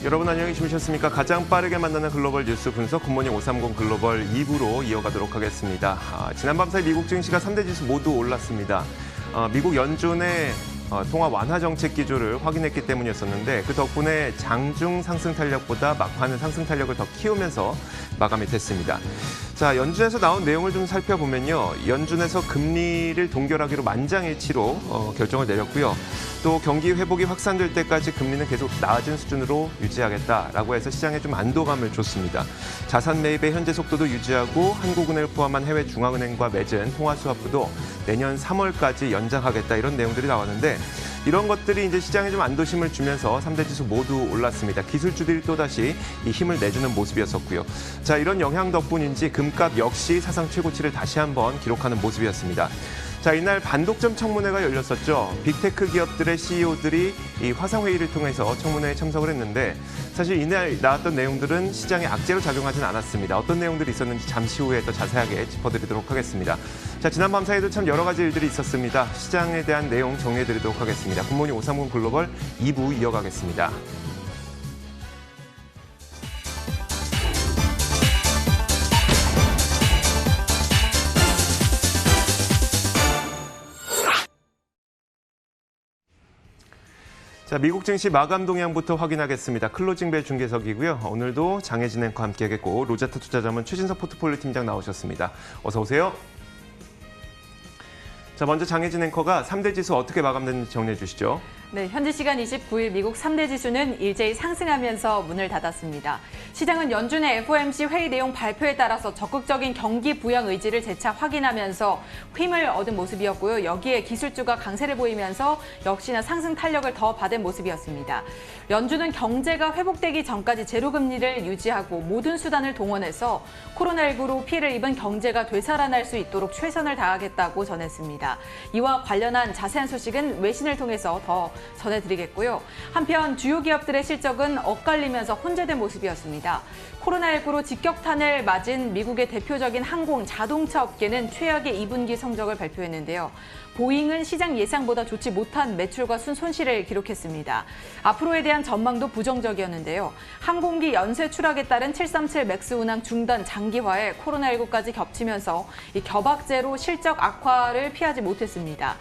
여러분 안녕히 주무셨습니까? 가장 빠르게 만나는 글로벌 뉴스 분석 굿모닝 530 글로벌 2부로 이어가도록 하겠습니다. 지난밤 사이 미국 증시가 3대 지수 모두 올랐습니다. 미국 연준의 통화 완화 정책 기조를 확인했기 때문이었었는데 그 덕분에 장중 상승 탄력보다 막판은 상승 탄력을 더 키우면서 마감이 됐습니다. 자, 연준에서 나온 내용을 좀 살펴보면요. 연준에서 금리를 동결하기로 만장일치로 결정을 내렸고요. 또 경기 회복이 확산될 때까지 금리는 계속 낮은 수준으로 유지하겠다라고 해서 시장에 좀 안도감을 줬습니다. 자산 매입의 현재 속도도 유지하고 한국은행을 포함한 해외 중앙은행과 맺은 통화 스와프도 내년 3월까지 연장하겠다 이런 내용들이 나왔는데 이런 것들이 이제 시장에 좀 안도심을 주면서 3대 지수 모두 올랐습니다. 기술주들이 또다시 이 힘을 내주는 모습이었었고요. 자, 이런 영향 덕분인지 금값 역시 사상 최고치를 다시 한번 기록하는 모습이었습니다. 자, 이날 반독점 청문회가 열렸었죠. 빅테크 기업들의 CEO들이 이 화상회의를 통해서 청문회에 참석을 했는데 사실 이날 나왔던 내용들은 시장에 악재로 작용하진 않았습니다. 어떤 내용들이 있었는지 잠시 후에 또 자세하게 짚어드리도록 하겠습니다. 자, 지난밤 사이에도 참 여러 가지 일들이 있었습니다. 시장에 대한 내용 정리해드리도록 하겠습니다. 굿모닝 530 글로벌 2부 이어가겠습니다. 자, 미국 증시 마감 동향부터 확인하겠습니다. 클로징벨 중계석이고요. 오늘도 장혜진 앵커와 함께하겠고 로제타 투자자문 최진석 포트폴리오 팀장 나오셨습니다. 어서 오세요. 자, 먼저 장혜진 앵커가 3대 지수 어떻게 마감됐는지 정리해 주시죠. 네, 현지 시간 29일 미국 3대 지수는 일제히 상승하면서 문을 닫았습니다. 시장은 연준의 FOMC 회의 내용 발표에 따라서 적극적인 경기 부양 의지를 재차 확인하면서 힘을 얻은 모습이었고요. 여기에 기술주가 강세를 보이면서 역시나 상승 탄력을 더 받은 모습이었습니다. 연준은 경제가 회복되기 전까지 제로금리를 유지하고 모든 수단을 동원해서 코로나19로 피해를 입은 경제가 되살아날 수 있도록 최선을 다하겠다고 전했습니다. 이와 관련한 자세한 소식은 외신을 통해서 더 전해드리겠고요. 한편 주요 기업들의 실적은 엇갈리면서 혼재된 모습이었습니다. 코로나19로 직격탄을 맞은 미국의 대표적인 항공, 자동차 업계는 최악의 2분기 성적을 발표했는데요. 보잉은 시장 예상보다 좋지 못한 매출과 손실을 기록했습니다. 앞으로에 대한 전망도 부정적이었는데요. 항공기 연쇄 추락에 따른 737 맥스 운항 중단 장기화에 코로나19까지 겹치면서 이 겨박제로 실적 악화를 피하지 못했습니다.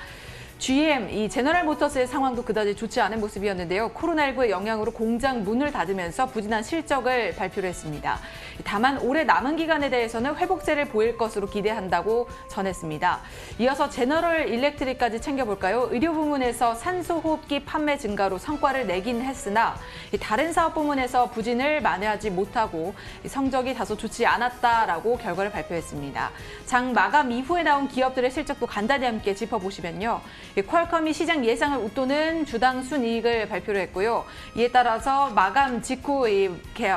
GM, 이 제너럴 모터스의 상황도 그다지 좋지 않은 모습이었는데요. 코로나19의 영향으로 공장 문을 닫으면서 부진한 실적을 발표를 했습니다. 다만 올해 남은 기간에 대해서는 회복세를 보일 것으로 기대한다고 전했습니다. 이어서 제너럴 일렉트릭까지 챙겨볼까요? 의료 부문에서 산소호흡기 판매 증가로 성과를 내긴 했으나 다른 사업 부문에서 부진을 만회하지 못하고 성적이 다소 좋지 않았다라고 결과를 발표했습니다. 장 마감 이후에 나온 기업들의 실적도 간단히 함께 짚어보시면요. 퀄컴이 시장 예상을 웃도는 주당 순이익을 발표를 했고요. 이에 따라서 마감 직후,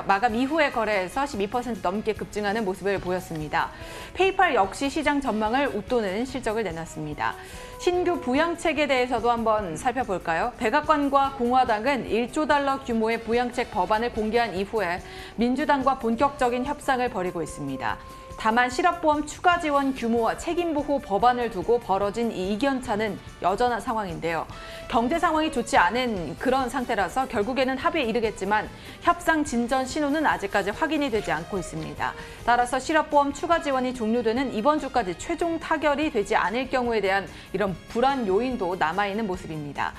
마감 이후의 거래에서 12% 넘게 급증하는 모습을 보였습니다. 페이팔 역시 시장 전망을 웃도는 실적을 내놨습니다. 신규 부양책에 대해서도 한번 살펴볼까요? 백악관과 공화당은 1조 달러 규모의 부양책 법안을 공개한 이후에 민주당과 본격적인 협상을 벌이고 있습니다. 다만 실업보험 추가 지원 규모와 책임보호 법안을 두고 벌어진 이 이견차는 여전한 상황인데요. 경제 상황이 좋지 않은 그런 상태라서 결국에는 합의에 이르겠지만 협상 진전 신호는 아직까지 확인이 되지 않고 있습니다. 따라서 실업보험 추가 지원이 종료되는 이번 주까지 최종 타결이 되지 않을 경우에 대한 이런 불안 요인도 남아있는 모습입니다.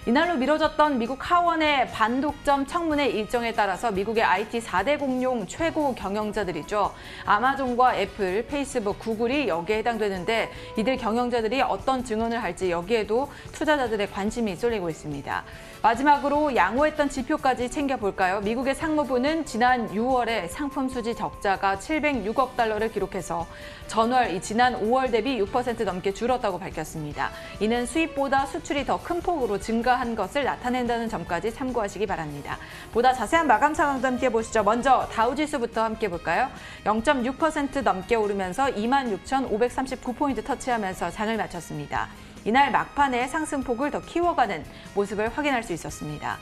이날로 미뤄졌던 미국 하원의 반독점 청문회 일정에 따라서 미국의 IT 4대 공룡 최고 경영자들이죠. 아마존과 애플, 페이스북, 구글이 여기에 해당되는데 이들 경영자들이 어떤 증언을 할지 여기에도 투자자들의 관심이 쏠리고 있습니다. 마지막으로 양호했던 지표까지 챙겨볼까요? 미국의 상무부는 지난 6월에 상품 수지 적자가 706억 달러를 기록해서 전월 지난 5월 대비 6% 넘게 줄었다고 밝혔습니다. 이는 수입보다 수출이 더 큰 폭으로 증가한 것을 나타낸다는 점까지 참고하시기 바랍니다. 보다 자세한 마감 상황도 함께 보시죠. 먼저 다우지수부터 함께 볼까요? 0.6% 넘게 오르면서 26,539포인트 터치하면서 장을 마쳤습니다. 이날 막판에 상승폭을 더 키워가는 모습을 확인할 수 있었습니다.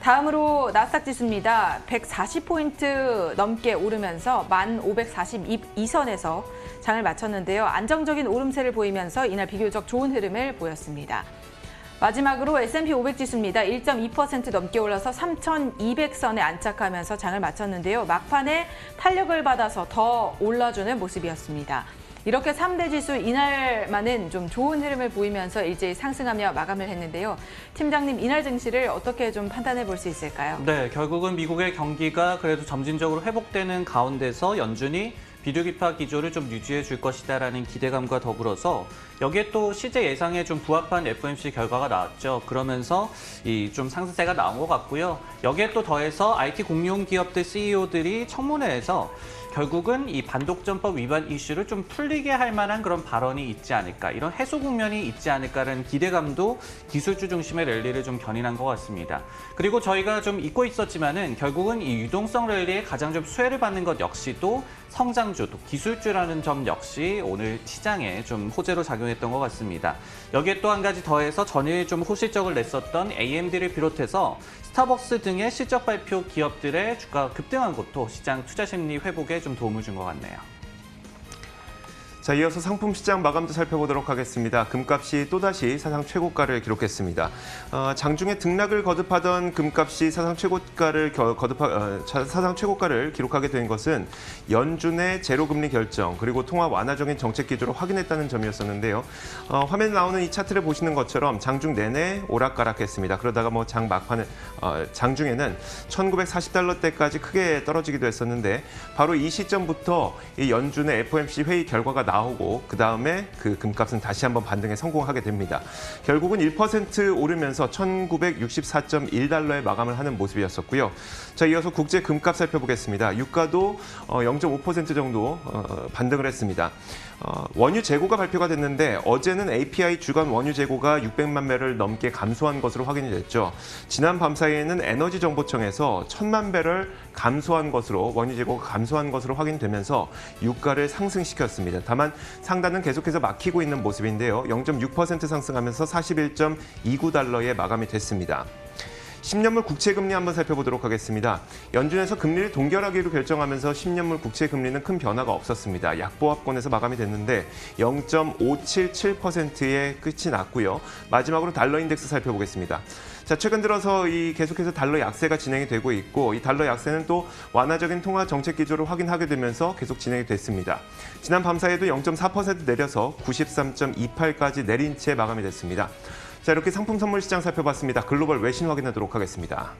다음으로 나스닥 지수입니다. 140포인트 넘게 오르면서 1542선에서 장을 마쳤는데요. 안정적인 오름세를 보이면서 이날 비교적 좋은 흐름을 보였습니다. 마지막으로 S&P 500 지수입니다. 1.2% 넘게 올라서 3,200선에 안착하면서 장을 마쳤는데요. 막판에 탄력을 받아서 더 올라주는 모습이었습니다. 이렇게 3대 지수 이날만은 좀 좋은 흐름을 보이면서 일제히 상승하며 마감을 했는데요. 팀장님, 이날 증시를 어떻게 좀 판단해 볼 수 있을까요? 네, 결국은 미국의 경기가 그래도 점진적으로 회복되는 가운데서 연준이 비둘기파 기조를 좀 유지해 줄 것이다라는 기대감과 더불어서 여기에 또 시제 예상에 좀 부합한 FOMC 결과가 나왔죠. 그러면서 이 좀 상승세가 나온 것 같고요. 여기에 또 더해서 IT 공룡 기업들 CEO들이 청문회에서 결국은 이 반독점법 위반 이슈를 좀 풀리게 할 만한 그런 발언이 있지 않을까, 이런 해소 국면이 있지 않을까라는 기대감도 기술주 중심의 랠리를 좀 견인한 것 같습니다. 그리고 저희가 좀 잊고 있었지만은 결국은 이 유동성 랠리에 가장 좀 수혜를 받는 것 역시도 성장주, 또 기술주라는 점 역시 오늘 시장에 좀 호재로 작용했던 것 같습니다. 여기에 또 한 가지 더해서 전일 좀 호실적을 냈었던 AMD를 비롯해서 스타벅스 등의 실적 발표 기업들의 주가가 급등한 것도 시장 투자 심리 회복에 좀 도움을 준 것 같네요. 자, 이어서 상품 시장 마감도 살펴보도록 하겠습니다. 금값이 또다시 사상 최고가를 기록했습니다. 장중에 등락을 거듭하던 금값이 사상 최고가를 기록하게 된 것은 연준의 제로금리 결정, 그리고 통화 완화적인 정책 기조를 확인했다는 점이었었는데요. 화면에 나오는 이 차트를 보시는 것처럼 장중 내내 오락가락했습니다. 그러다가 뭐 장 막판에 장중에는 1940달러대까지 크게 떨어지기도 했었는데, 바로 이 시점부터 이 연준의 FOMC 회의 결과가 나오고 그 다음에 그 금값은 다시 한번 반등에 성공하게 됩니다. 결국은 1% 오르면서 1964.1달러에 마감을 하는 모습이었었고요. 자, 이어서 국제 금값 살펴보겠습니다. 유가도 0.5% 정도 반등을 했습니다. 원유 재고가 발표가 됐는데 어제는 API 주간 원유 재고가 600만 배럴 넘게 감소한 것으로 확인이 됐죠. 지난 밤 사이에는 에너지정보청에서 1000만 배럴 감소한 것으로, 원유 재고가 감소한 것으로 확인되면서 유가를 상승시켰습니다. 다만 상단은 계속해서 막히고 있는 모습인데요. 0.6% 상승하면서 41.29달러에 마감이 됐습니다. 10년물 국채금리 한번 살펴보도록 하겠습니다. 연준에서 금리를 동결하기로 결정하면서 10년물 국채금리는 큰 변화가 없었습니다. 약보합권에서 마감이 됐는데 0.577%에 끝이 났고요. 마지막으로 달러 인덱스 살펴보겠습니다. 자, 최근 들어서 계속해서 달러 약세가 진행이 되고 있고, 이 달러 약세는 또 완화적인 통화 정책 기조를 확인하게 되면서 계속 진행이 됐습니다. 지난 밤 사이에도 0.4% 내려서 93.28까지 내린 채 마감이 됐습니다. 자, 이렇게 상품 선물 시장 살펴봤습니다. 글로벌 외신 확인하도록 하겠습니다.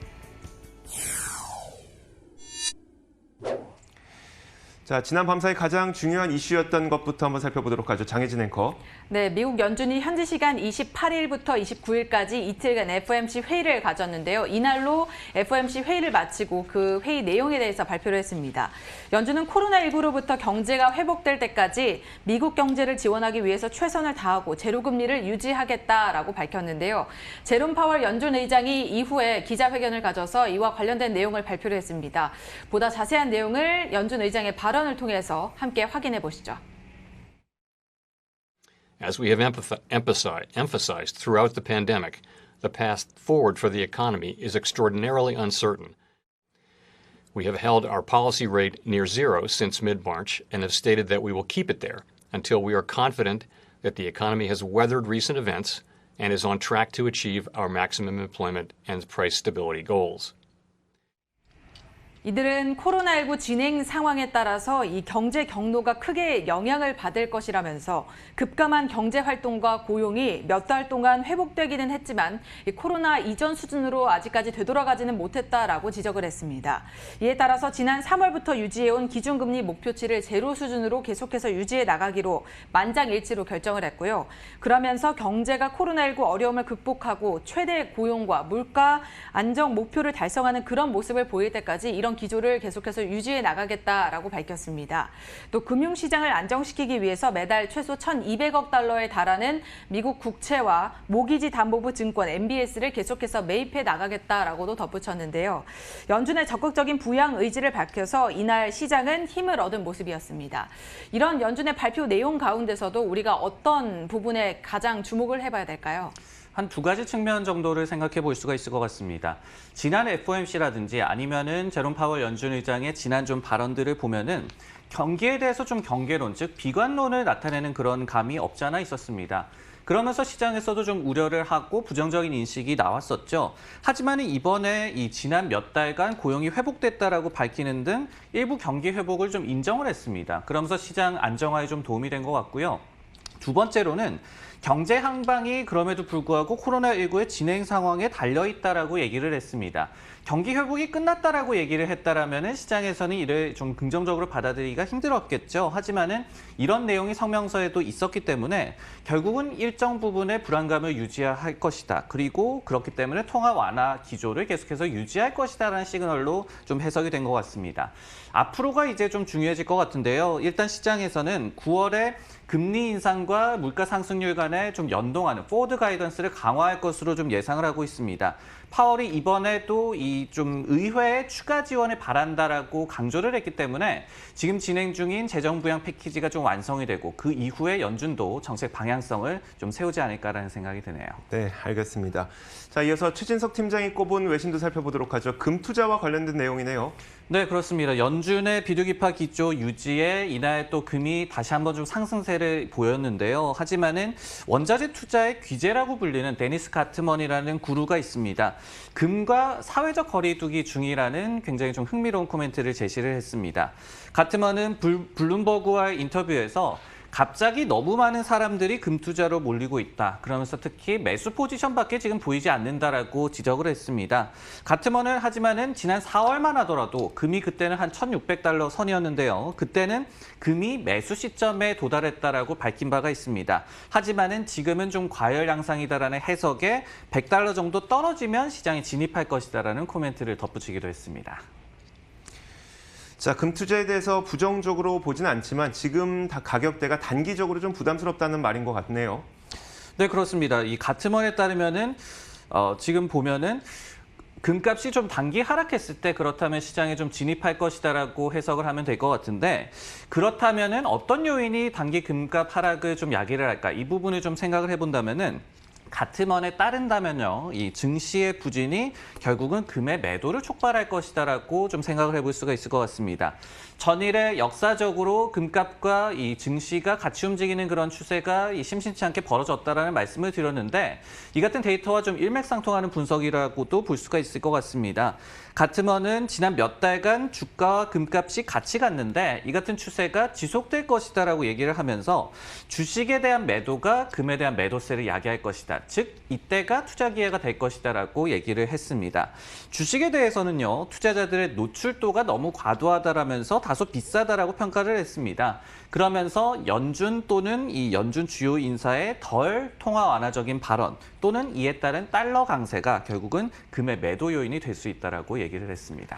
자, 지난 밤 사이 가장 중요한 이슈였던 것부터 한번 살펴보도록 하죠. 장혜진 앵커. 네, 미국 연준이 현지 시간 28일부터 29일까지 이틀간 FOMC 회의를 가졌는데요. 이날로 FOMC 회의를 마치고 그 회의 내용에 대해서 발표를 했습니다. 연준은 코로나19로부터 경제가 회복될 때까지 미국 경제를 지원하기 위해서 최선을 다하고 제로금리를 유지하겠다라고 밝혔는데요. 제롬 파월 연준 의장이 이후에 기자회견을 가져서 이와 관련된 내용을 발표를 했습니다. 보다 자세한 내용을 연준 의장의 발언을 통해서 함께 확인해 보시죠. As we have emphasized throughout the pandemic, the path forward for the economy is extraordinarily uncertain. We have held our policy rate near zero since mid-March and have stated that we will keep it there until we are confident that the economy has weathered recent events and is on track to achieve our maximum employment and price stability goals. 이들은 코로나19 진행 상황에 따라서 이 경제 경로가 크게 영향을 받을 것이라면서 급감한 경제 활동과 고용이 몇 달 동안 회복되기는 했지만 이 코로나 이전 수준으로 아직까지 되돌아가지는 못했다라고 지적을 했습니다. 이에 따라서 지난 3월부터 유지해온 기준금리 목표치를 제로 수준으로 계속해서 유지해 나가기로 만장일치로 결정을 했고요. 그러면서 경제가 코로나19 어려움을 극복하고 최대 고용과 물가 안정 목표를 달성하는 그런 모습을 보일 때까지 이런 기조를 계속해서 유지해 나가겠다라고 밝혔습니다. 또 금융시장을 안정시키기 위해서 매달 최소 1,200억 달러에 달하는 미국 국채와 모기지 담보부 증권 MBS를 계속해서 매입해 나가겠다라고도 덧붙였는데요. 연준의 적극적인 부양 의지를 밝혀서 이날 시장은 힘을 얻은 모습이었습니다. 이런 연준의 발표 내용 가운데서도 우리가 어떤 부분에 가장 주목을 해봐야 될까요? 한 두 가지 측면 정도를 생각해 볼 수가 있을 것 같습니다. 지난 FOMC라든지 아니면은 제롬 파월 연준 의장의 지난 좀 발언들을 보면은 경기에 대해서 좀 경계론, 즉 비관론을 나타내는 그런 감이 없지 않아 있었습니다. 그러면서 시장에서도 좀 우려를 하고 부정적인 인식이 나왔었죠. 하지만 이번에 이 지난 몇 달간 고용이 회복됐다라고 밝히는 등 일부 경기 회복을 좀 인정을 했습니다. 그러면서 시장 안정화에 좀 도움이 된 것 같고요. 두 번째로는 경제 항방이 그럼에도 불구하고 코로나19의 진행 상황에 달려있다라고 얘기를 했습니다. 경기 회복이 끝났다라고 얘기를 했다라면은 시장에서는 이를 좀 긍정적으로 받아들이기가 힘들었겠죠. 하지만은 이런 내용이 성명서에도 있었기 때문에 결국은 일정 부분의 불안감을 유지할 것이다. 그리고 그렇기 때문에 통화 완화 기조를 계속해서 유지할 것이다라는 시그널로 좀 해석이 된 것 같습니다. 앞으로가 이제 좀 중요해질 것 같은데요. 일단 시장에서는 9월에 금리 인상과 물가 상승률 간에 좀 연동하는 포워드 가이던스를 강화할 것으로 좀 예상을 하고 있습니다. 파월이 이번에도 이 좀 의회의 추가 지원을 바란다라고 강조를 했기 때문에 지금 진행 중인 재정 부양 패키지가 좀 완성이 되고 그 이후에 연준도 정책 방향성을 좀 세우지 않을까라는 생각이 드네요. 네, 알겠습니다. 자, 이어서 최진석 팀장이 꼽은 외신도 살펴보도록 하죠. 금 투자와 관련된 내용이네요. 네, 그렇습니다. 연준의 비둘기파 기조 유지에 이날 또 금이 다시 한번 좀 상승세를 보였는데요. 하지만은 원자재 투자의 귀재라고 불리는 데니스 가트먼이라는 구루가 있습니다. 금과 사회적 거리두기 중이라는 굉장히 좀 흥미로운 코멘트를 제시를 했습니다. 가트먼은 블룸버그와의 인터뷰에서 갑자기 너무 많은 사람들이 금 투자로 몰리고 있다. 그러면서 특히 매수 포지션밖에 지금 보이지 않는다라고 지적을 했습니다. 가트먼은 하지만은 지난 4월만 하더라도 금이 그때는 한 1,600달러 선이었는데요. 그때는 금이 매수 시점에 도달했다라고 밝힌 바가 있습니다. 하지만은 지금은 좀 과열 양상이다라는 해석에 100달러 정도 떨어지면 시장에 진입할 것이다라는 코멘트를 덧붙이기도 했습니다. 자, 금 투자에 대해서 부정적으로 보지는 않지만 지금 다 가격대가 단기적으로 좀 부담스럽다는 말인 것 같네요. 네, 그렇습니다. 이 가트먼에 따르면은 지금 보면은 금값이 좀 단기 하락했을 때 그렇다면 시장에 좀 진입할 것이다라고 해석을 하면 될 것 같은데 그렇다면은 어떤 요인이 단기 금값 하락을 좀 야기를 할까? 이 부분을 좀 생각을 해본다면은 가트먼에 따른다면요, 이 증시의 부진이 결국은 금의 매도를 촉발할 것이다라고 좀 생각을 해볼 수가 있을 것 같습니다. 전일에 역사적으로 금값과 이 증시가 같이 움직이는 그런 추세가 심심치 않게 벌어졌다라는 말씀을 드렸는데 이 같은 데이터와 좀 일맥상통하는 분석이라고도 볼 수가 있을 것 같습니다. 가트먼은 지난 몇 달간 주가와 금값이 같이 갔는데 이 같은 추세가 지속될 것이다라고 얘기를 하면서 주식에 대한 매도가 금에 대한 매도세를 야기할 것이다. 즉 이때가 투자 기회가 될 것이다라고 얘기를 했습니다. 주식에 대해서는요, 투자자들의 노출도가 너무 과도하다라면서 다소 비싸다라고 평가를 했습니다. 그러면서 연준 또는 이 연준 주요 인사의 덜 통화 완화적인 발언 또는 이에 따른 달러 강세가 결국은 금의 매도 요인이 될 수 있다라고 얘기를 했습니다.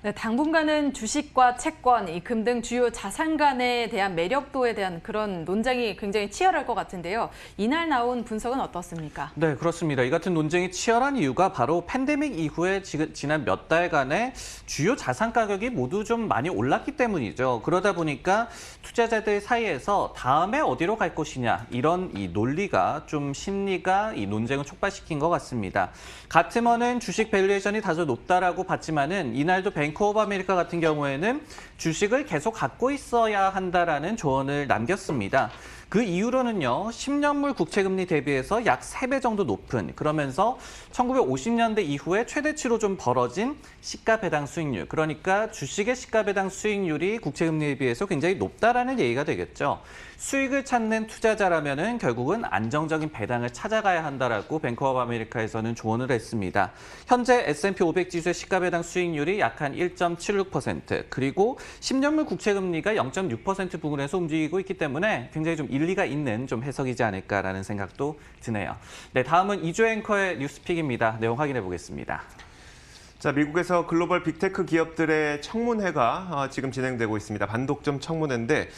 네, 당분간은 주식과 채권, 이 금 등 주요 자산간에 대한 매력도에 대한 그런 논쟁이 굉장히 치열할 것 같은데요. 이날 나온 분석은 어떻습니까? 네, 그렇습니다. 이 같은 논쟁이 치열한 이유가 바로 팬데믹 이후에 지난 몇 달간의 주요 자산 가격이 모두 좀 많이 올랐기 때문이죠. 그러다 보니까 투자자들 사이에서 다음에 어디로 갈 것이냐 이런 이 논리가 좀 심리가 이 논쟁을 촉발시킨 것 같습니다. 가트먼은 주식 밸류에이션이 다소 높다라고 봤지만은 이날도 뱅크 오브 아메리카 같은 경우에는 주식을 계속 갖고 있어야 한다라는 조언을 남겼습니다. 그 이후로는요, 10년물 국채금리 대비해서 약 3배 정도 높은, 그러면서 1950년대 이후에 최대치로 좀 벌어진 시가 배당 수익률, 그러니까 주식의 시가 배당 수익률이 국채금리에 비해서 굉장히 높다라는 얘기가 되겠죠. 수익을 찾는 투자자라면은 결국은 안정적인 배당을 찾아가야 한다라고 뱅크 오브 아메리카에서는 조언을 했습니다. 현재 S&P 500 지수의 시가 배당 수익률이 약 한 1.76%, 그리고 10년물 국채금리가 0.6% 부근에서 움직이고 있기 때문에 굉장히 좀 일리가 있는 좀 해석이지 않을까라는 생각도 드네요. 네, 다음은 이조 앵커의 뉴스픽입니다. 내용 확인해 보겠습니다. 자, 미국에서 글로벌 빅테크 기업들의 청문회가 지금 진행되고 있습니다. 반독점 청문회인데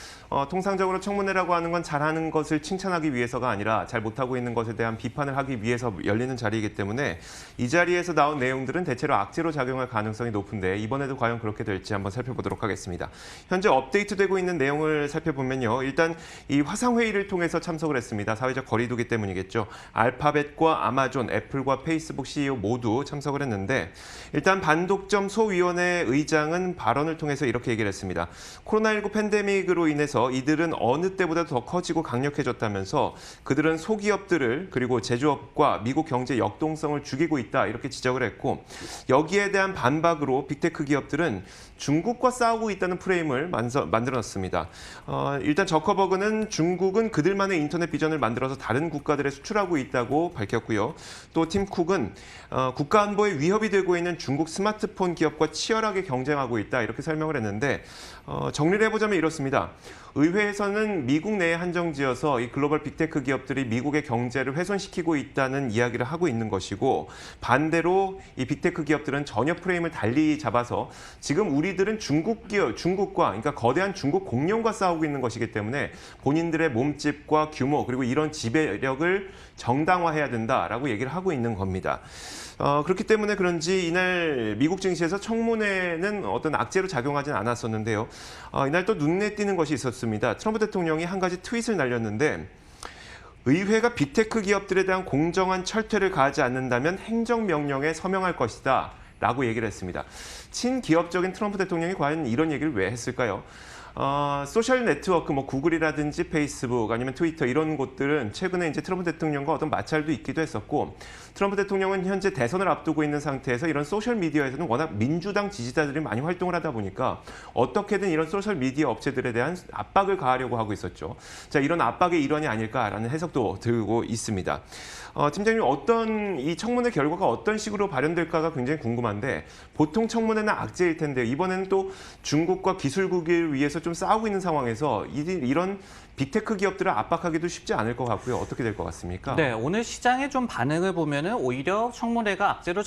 통상적으로 청문회라고 하는 건 잘하는 것을 칭찬하기 위해서가 아니라 잘 못하고 있는 것에 대한 비판을 하기 위해서 열리는 자리이기 때문에 이 자리에서 나온 내용들은 대체로 악재로 작용할 가능성이 높은데 이번에도 과연 그렇게 될지 한번 살펴보도록 하겠습니다. 현재 업데이트되고 있는 내용을 살펴보면요. 일단 이 화상회의를 통해서 참석을 했습니다. 사회적 거리두기 때문이겠죠. 알파벳과 아마존, 애플과 페이스북 CEO 모두 참석을 했는데 일단 반독점 소위원회 의장은 발언을 통해서 이렇게 얘기를 했습니다. 코로나19 팬데믹으로 인해서 이들은 어느 때보다 더 커지고 강력해졌다면서 그들은 소기업들을 그리고 제조업과 미국 경제 역동성을 죽이고 있다 이렇게 지적을 했고 여기에 대한 반박으로 빅테크 기업들은 중국과 싸우고 있다는 프레임을 만들어놨습니다. 일단 저커버그는 중국은 그들만의 인터넷 비전을 만들어서 다른 국가들에 수출하고 있다고 밝혔고요. 또 팀 쿡은 국가 안보에 위협이 되고 있는 중국 스마트폰 기업과 치열하게 경쟁하고 있다 이렇게 설명을 했는데 정리를 해보자면 이렇습니다. 의회에서는 미국 내에 한정지어서 이 글로벌 빅테크 기업들이 미국의 경제를 훼손시키고 있다는 이야기를 하고 있는 것이고 반대로 이 빅테크 기업들은 전혀 프레임을 달리 잡아서 지금 우리들은 중국과 그러니까 거대한 중국 공룡과 싸우고 있는 것이기 때문에 본인들의 몸집과 규모 그리고 이런 지배력을 정당화해야 된다라고 얘기를 하고 있는 겁니다. 그렇기 때문에 그런지 이날 미국 증시에서 청문회는 어떤 악재로 작용하진 않았었는데요. 이날 또 눈에 띄는 것이 있었습니다. 트럼프 대통령이 한 가지 트윗을 날렸는데 의회가 빅테크 기업들에 대한 공정한 철퇴를 가하지 않는다면 행정명령에 서명할 것이다 라고 얘기를 했습니다. 친기업적인 트럼프 대통령이 과연 이런 얘기를 왜 했을까요? 소셜 네트워크, 구글이라든지 페이스북 아니면 트위터 이런 곳들은 최근에 이제 트럼프 대통령과 어떤 마찰도 있기도 했었고 트럼프 대통령은 현재 대선을 앞두고 있는 상태에서 이런 소셜 미디어에서는 워낙 민주당 지지자들이 많이 활동을 하다 보니까 어떻게든 이런 소셜 미디어 업체들에 대한 압박을 가하려고 하고 있었죠. 자, 이런 압박의 일환이 아닐까라는 해석도 들고 있습니다. 팀장님 이 청문회 결과가 어떤 식으로 발현될까가 굉장히 궁금한데 보통 청문회는 악재일 텐데 이번에는 또 중국과 기술국을 위해서 좀 싸우고 있는 상황에서 이런 빅테크 기업들을 압박하기도 쉽지 않을 것 같고요. 어떻게 될 것 같습니까? 네, 오늘 시장의 좀 반응을 보면은 오히려 청문회가 악재로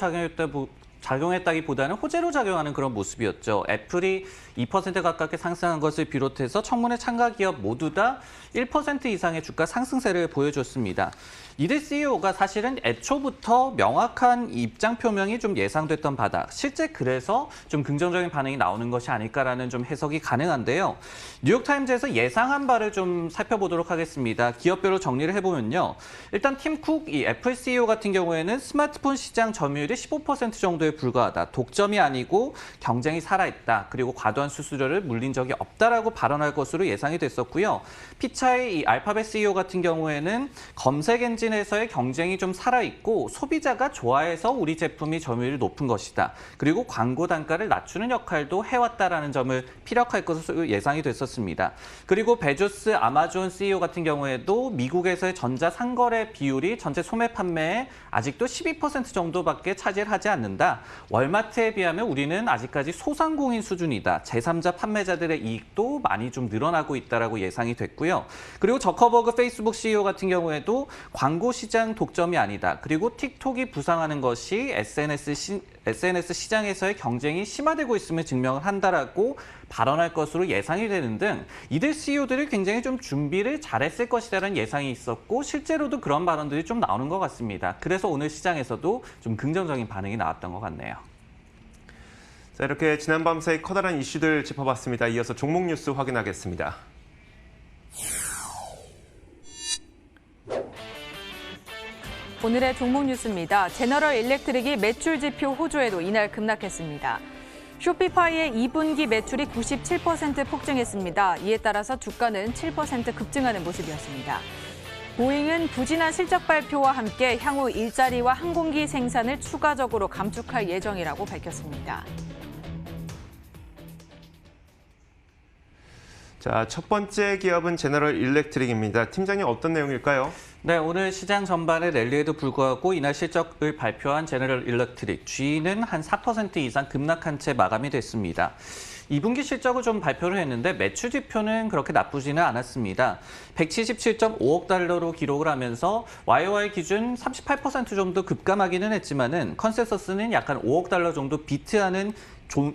작용했다기보다는 호재로 작용하는 그런 모습이었죠. 애플이 2% 가깝게 상승한 것을 비롯해서 청문회 참가 기업 모두 다 1% 이상의 주가 상승세를 보여줬습니다. 이들 CEO가 사실은 애초부터 명확한 입장 표명이 좀 예상됐던 바다. 실제 그래서 좀 긍정적인 반응이 나오는 것이 아닐까라는 좀 해석이 가능한데요. 뉴욕타임즈에서 예상한 바를 좀 살펴보도록 하겠습니다. 기업별로 정리를 해보면요. 일단 팀 쿡, 이 애플 CEO 같은 경우에는 스마트폰 시장 점유율이 15% 정도에 불과하다. 독점이 아니고 경쟁이 살아있다. 그리고 과도한 수수료를 물린 적이 없다라고 발언할 것으로 예상이 됐었고요. 피차의 이 알파벳 CEO 같은 경우에는 검색 엔진에서의 경쟁이 좀 살아있고 소비자가 좋아해서 우리 제품이 점유율이 높은 것이다. 그리고 광고 단가를 낮추는 역할도 해왔다라는 점을 피력할 것으로 예상이 됐었습니다. 그리고 베조스 아마존 CEO 같은 경우에도 미국에서의 전자 상거래 비율이 전체 소매 판매에 아직도 12% 정도밖에 차지하지 않는다. 월마트에 비하면 우리는 아직까지 소상공인 수준이다. 제3자 판매자들의 이익도 많이 좀 늘어나고 있다라고 예상이 됐고요. 그리고 저커버그 페이스북 CEO 같은 경우에도 광고 시장 독점이 아니다. 그리고 틱톡이 부상하는 것이 SNS 시장에서의 경쟁이 심화되고 있음을 증명을 한다라고 발언할 것으로 예상이 되는 등 이들 CEO들이 굉장히 좀 준비를 잘했을 것이라는 예상이 있었고 실제로도 그런 발언들이 좀 나오는 것 같습니다. 그래서 오늘 시장에서도 좀 긍정적인 반응이 나왔던 것 같네요. 자, 이렇게 지난밤 사이 커다란 이슈들 짚어봤습니다. 이어서 종목 뉴스 확인하겠습니다. 오늘의 종목 뉴스입니다. 제너럴 일렉트릭이 매출 지표 호조에도 이날 급락했습니다. 쇼피파이의 2분기 매출이 97% 폭증했습니다. 이에 따라서 주가는 7% 급증하는 모습이었습니다. 보잉은 부진한 실적 발표와 함께 향후 일자리와 항공기 생산을 추가적으로 감축할 예정이라고 밝혔습니다. 자, 첫 번째 기업은 제너럴 일렉트릭입니다. 팀장님 어떤 내용일까요? 네, 오늘 시장 전반의 랠리에도 불구하고 이날 실적을 발표한 제너럴 일렉트릭, G는 한 4% 이상 급락한 채 마감이 됐습니다. 2분기 실적을 좀 발표를 했는데 매출 지표는 그렇게 나쁘지는 않았습니다. 177.5억 달러로 기록을 하면서 YOY 기준 38% 정도 급감하기는 했지만은 컨센서스는 약간 5억 달러 정도 비트하는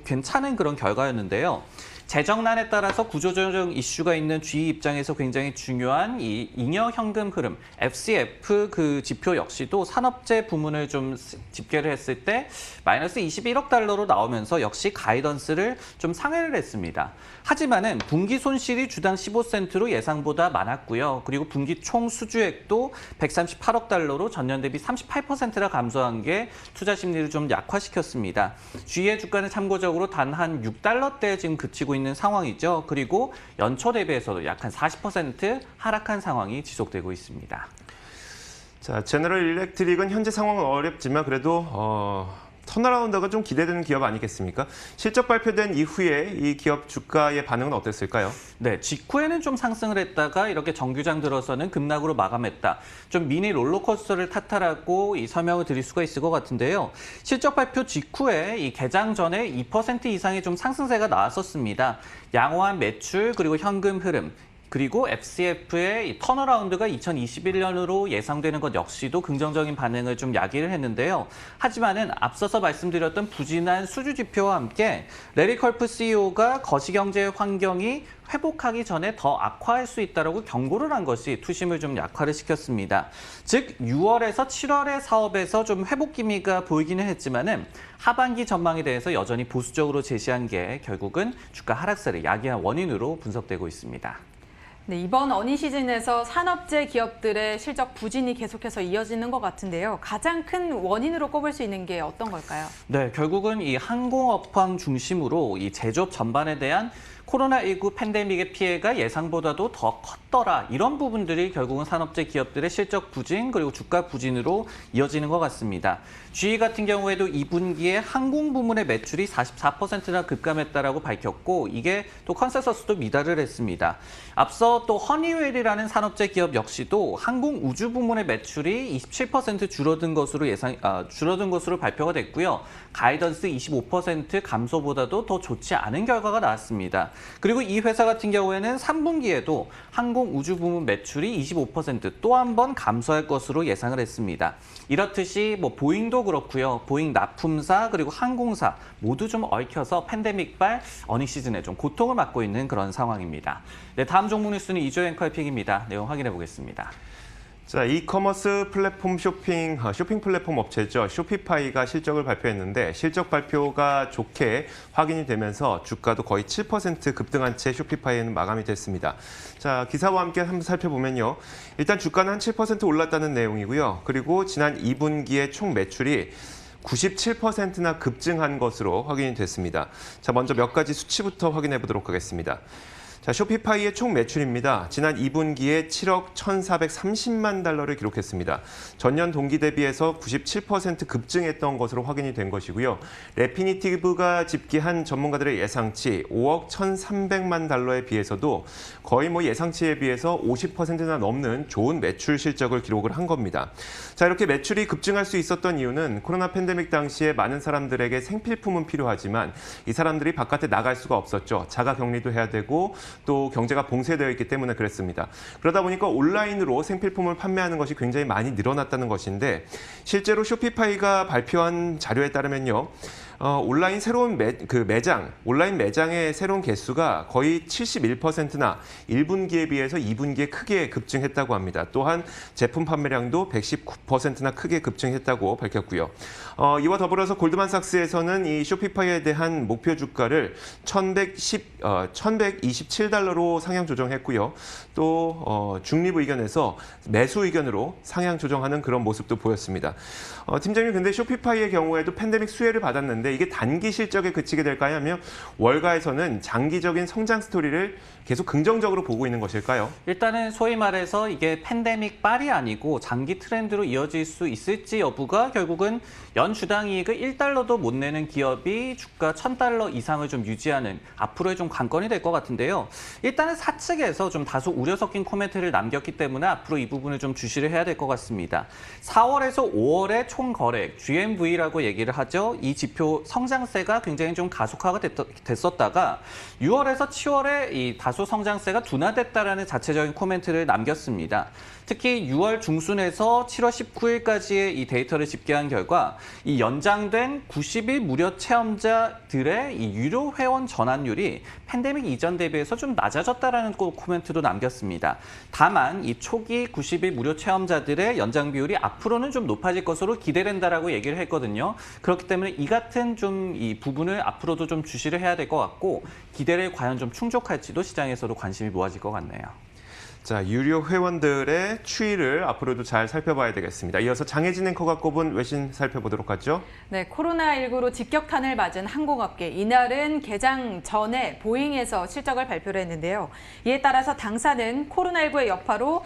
괜찮은 그런 결과였는데요. 재정난에 따라서 구조조정 이슈가 있는 G 입장에서 굉장히 중요한 이 잉여 현금 흐름 FCF 그 지표 역시도 산업재 부문을 좀 집계를 했을 때 마이너스 21억 달러로 나오면서 역시 가이던스를 좀 상회를 했습니다. 하지만은 분기 손실이 주당 15센트로 예상보다 많았고요. 그리고 분기 총 수주액도 138억 달러로 전년 대비 38%나 감소한 게 투자 심리를 좀 약화시켰습니다. G의 주가는 참고적으로 단 한 6달러대에 지금 그치고 있는 상황이죠. 그리고 연초 대비해서도 약 한 40% 하락한 상황이 지속되고 있습니다. 자, 제너럴 일렉트릭은 현재 상황은 어렵지만 그래도 턴어라운드가 좀 기대되는 기업 아니겠습니까? 실적 발표된 이후에 이 기업 주가의 반응은 어땠을까요? 네, 직후에는 좀 상승을 했다가 이렇게 정규장 들어서는 급락으로 마감했다. 좀 미니 롤러코스터를 탓하라고 이 설명을 드릴 수가 있을 것 같은데요. 실적 발표 직후에 이 개장 전에 2% 이상의 좀 상승세가 나왔었습니다. 양호한 매출 그리고 현금 흐름. 그리고 FCF의 이 턴어라운드가 2021년으로 예상되는 것 역시도 긍정적인 반응을 좀 야기를 했는데요. 하지만은 앞서서 말씀드렸던 부진한 수주 지표와 함께 레리 컬프 CEO가 거시경제 환경이 회복하기 전에 더 악화할 수 있다고 경고를 한 것이 투심을 좀 약화를 시켰습니다. 즉 6월에서 7월의 사업에서 좀 회복 기미가 보이기는 했지만은 하반기 전망에 대해서 여전히 보수적으로 제시한 게 결국은 주가 하락세를 야기한 원인으로 분석되고 있습니다. 네, 이번 어닝 시즌에서 산업재 기업들의 실적 부진이 계속해서 이어지는 것 같은데요. 가장 큰 원인으로 꼽을 수 있는 게 어떤 걸까요? 네, 결국은 이 항공업황 중심으로 이 제조업 전반에 대한 코로나19 팬데믹의 피해가 예상보다도 더 컸더라. 이런 부분들이 결국은 산업재 기업들의 실적 부진 그리고 주가 부진으로 이어지는 것 같습니다. GE 같은 경우에도 2분기에 항공 부문의 매출이 44%나 급감했다라고 밝혔고 이게 또 컨센서스도 미달을 했습니다. 앞서 또 허니웰이라는 산업재 기업 역시도 항공 우주 부문의 매출이 27% 줄어든 것으로 발표가 됐고요. 가이던스 25% 감소보다도 더 좋지 않은 결과가 나왔습니다. 그리고 이 회사 같은 경우에는 3분기에도 항공 우주 부문 매출이 25% 또 한 번 감소할 것으로 예상을 했습니다. 이렇듯이 뭐 보잉도 그렇고요. 보잉 납품사 그리고 항공사 모두 좀 얽혀서 팬데믹발 어닝 시즌에 좀 고통을 받고 있는 그런 상황입니다. 네, 다음 종목 뉴스는 이조 앵커의 픽입니다. 내용 확인해 보겠습니다. 자, 이커머스 플랫폼 쇼핑 플랫폼 업체죠. 쇼피파이가 실적을 발표했는데 실적 발표가 좋게 확인이 되면서 주가도 거의 7% 급등한 채 쇼피파이는 마감이 됐습니다. 자, 기사와 함께 한번 살펴보면요. 일단 주가는 한 7% 올랐다는 내용이고요. 그리고 지난 2분기의 총 매출이 97%나 급증한 것으로 확인이 됐습니다. 자, 먼저 몇 가지 수치부터 확인해 보도록 하겠습니다. 자, 쇼피파이의 총 매출입니다. 지난 2분기에 7억 1,430만 달러를 기록했습니다. 전년 동기 대비해서 97% 급증했던 것으로 확인이 된 것이고요. 레피니티브가 집계한 전문가들의 예상치 5억 1,300만 달러에 비해서도 거의 예상치에 비해서 50%나 넘는 좋은 매출 실적을 기록을 한 겁니다. 자, 이렇게 매출이 급증할 수 있었던 이유는 코로나 팬데믹 당시에 많은 사람들에게 생필품은 필요하지만 이 사람들이 바깥에 나갈 수가 없었죠. 자가 격리도 해야 되고 또 경제가 봉쇄되어 있기 때문에 그랬습니다. 그러다 보니까 온라인으로 생필품을 판매하는 것이 굉장히 많이 늘어났다는 것인데 실제로 쇼피파이가 발표한 자료에 따르면요. 온라인 새로운 온라인 매장의 새로운 개수가 거의 71%나 1분기에 비해서 2분기에 크게 급증했다고 합니다. 또한 제품 판매량도 119%나 크게 급증했다고 밝혔고요. 이와 더불어서 골드만삭스에서는 이 쇼피파이에 대한 목표 주가를 1,127달러로 상향 조정했고요. 또 중립 의견에서 매수 의견으로 상향 조정하는 그런 모습도 보였습니다. 팀장님, 근데 쇼피파이의 경우에도 팬데믹 수혜를 받았는데 이게 단기 실적에 그치게 될까요? 하면 월가에서는 장기적인 성장 스토리를 계속 긍정적으로 보고 있는 것일까요? 일단은 소위 말해서 이게 팬데믹 빨이 아니고 장기 트렌드로 이어질 수 있을지 여부가 결국은 연 주당 이익을 1달러도 못 내는 기업이 주가 1,000달러 이상을 좀 유지하는 앞으로의 좀 관건이 될 것 같은데요. 일단은 사측에서 좀 다소 우려 섞인 코멘트를 남겼기 때문에 앞으로 이 부분을 좀 주시를 해야 될 것 같습니다. 4월에서 5월의 총 거래액, GMV라고 얘기를 하죠. 이 지표 그래도 성장세가 굉장히 좀 가속화가 됐었다가 6월에서 7월에 이 다소 성장세가 둔화됐다라는 자체적인 코멘트를 남겼습니다. 특히 6월 중순에서 7월 19일까지의 이 데이터를 집계한 결과 이 연장된 90일 무료 체험자들의 이 유료 회원 전환율이 팬데믹 이전 대비해서 좀 낮아졌다라는 코멘트도 남겼습니다. 다만 이 초기 90일 무료 체험자들의 연장 비율이 앞으로는 좀 높아질 것으로 기대된다라고 얘기를 했거든요. 그렇기 때문에 이 같은 좀 이 부분을 앞으로도 좀 주시를 해야 될 것 같고 기대를 과연 좀 충족할지도 시장에서도 관심이 모아질 것 같네요. 자, 유료 회원들의 추이를 앞으로도 잘 살펴봐야 되겠습니다. 이어서 장혜진 앵커가 꼽은 외신 살펴보도록 하죠. 네, 코로나19로 직격탄을 맞은 항공업계. 이날은 개장 전에 보잉에서 실적을 발표를 했는데요. 이에 따라서 당사는 코로나19의 여파로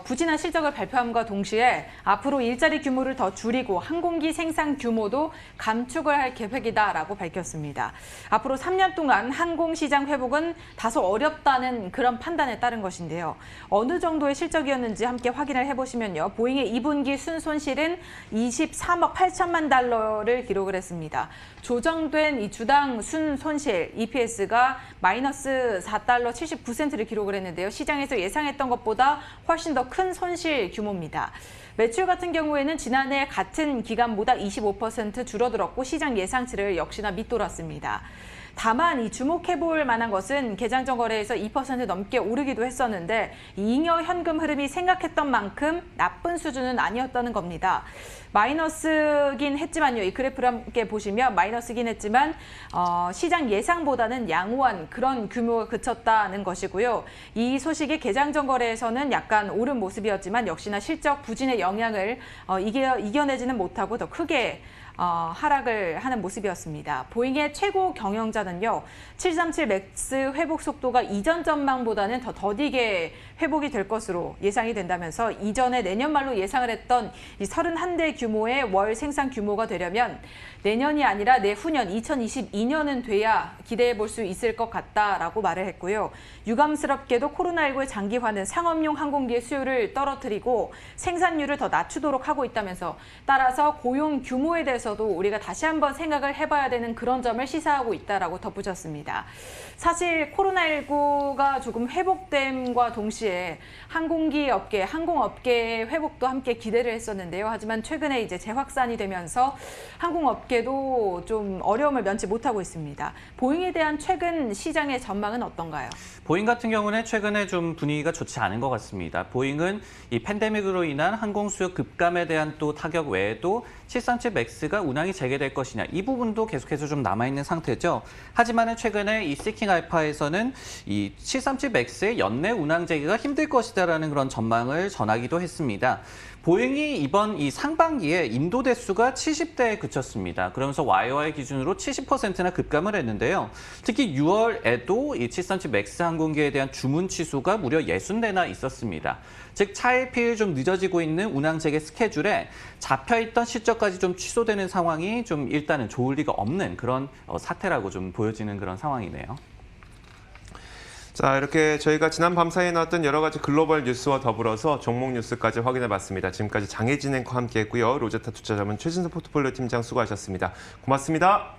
부진한 실적을 발표함과 동시에 앞으로 일자리 규모를 더 줄이고 항공기 생산 규모도 감축을 할 계획이다라고 밝혔습니다. 앞으로 3년 동안 항공시장 회복은 다소 어렵다는 그런 판단에 따른 것인데요. 어느 정도의 실적이었는지 함께 확인을 해보시면요. 보잉의 2분기 순손실은 23억 8천만 달러를 기록을 했습니다. 조정된 이 주당 순손실 EPS가 마이너스 4달러 79센트를 기록을 했는데요. 시장에서 예상했던 것보다 훨씬 더 큰 손실 규모입니다. 매출 같은 경우에는 지난해 같은 기간보다 25% 줄어들었고 시장 예상치를 역시나 밑돌았습니다. 다만 이 주목해볼 만한 것은 개장 전 거래에서 2% 넘게 오르기도 했었는데 잉여 현금 흐름이 생각했던 만큼 나쁜 수준은 아니었다는 겁니다. 마이너스긴 했지만요. 이 그래프를 함께 보시면 마이너스긴 했지만 시장 예상보다는 양호한 그런 규모가 그쳤다는 것이고요. 이 소식이 개장 전 거래에서는 약간 오른 모습이었지만 역시나 실적 부진의 영향을 이겨내지는 못하고 더 크게 하락을 하는 모습이었습니다. 보잉의 최고 경영자는요. 737 맥스 회복 속도가 이전 전망보다는 더 더디게 회복이 될 것으로 예상이 된다면서 이전에 내년 말로 예상을 했던 이 31대 규모의 월 생산 규모가 되려면 내년이 아니라 내후년 2022년은 돼야 기대해 볼 수 있을 것 같다라고 말을 했고요. 유감스럽게도 코로나19의 장기화는 상업용 항공기의 수요를 떨어뜨리고 생산율을 더 낮추도록 하고 있다면서 따라서 고용 규모에 대해서도 우리가 다시 한번 생각을 해봐야 되는 그런 점을 시사하고 있다라고 덧붙였습니다. 사실 코로나19가 조금 회복됨과 동시에 항공업계의 회복도 함께 기대를 했었는데요. 하지만 최근에 이제 재확산이 되면서 항공업계도 좀 어려움을 면치 못하고 있습니다. 보잉에 대한 최근 시장의 전망은 어떤가요? 보잉 같은 경우는 최근에 좀 분위기가 좋지 않은 것 같습니다. 보잉은 이 팬데믹으로 인한 항공 수요 급감에 대한 또 타격 외에도 737 맥스가 운항이 재개될 것이냐 이 부분도 계속해서 좀 남아있는 상태죠. 하지만은 최근에 이 시킹 알파에서는 이 737 맥스의 연내 운항 재개가 힘들 것이다라는 그런 전망을 전하기도 했습니다. 보잉이 이번 이 상반기에 인도 대수가 70대에 그쳤습니다. 그러면서 YOY 기준으로 70%나 급감을 했는데요. 특히 6월에도 이 737 맥스 항공기에 대한 주문 취소가 무려 60대나 있었습니다. 즉 차일피일 좀 늦어지고 있는 운항 재개 스케줄에 잡혀있던 실적까지 좀 취소되는 상황이 좀 일단은 좋을 리가 없는 그런 사태라고 좀 보여지는 그런 상황이네요. 자, 이렇게 저희가 지난 밤 사이에 나왔던 여러 가지 글로벌 뉴스와 더불어서 종목 뉴스까지 확인해봤습니다. 지금까지 장혜진 앵커와 함께했고요. 로제타 투자자문 최진석 포트폴리오 팀장 수고하셨습니다. 고맙습니다.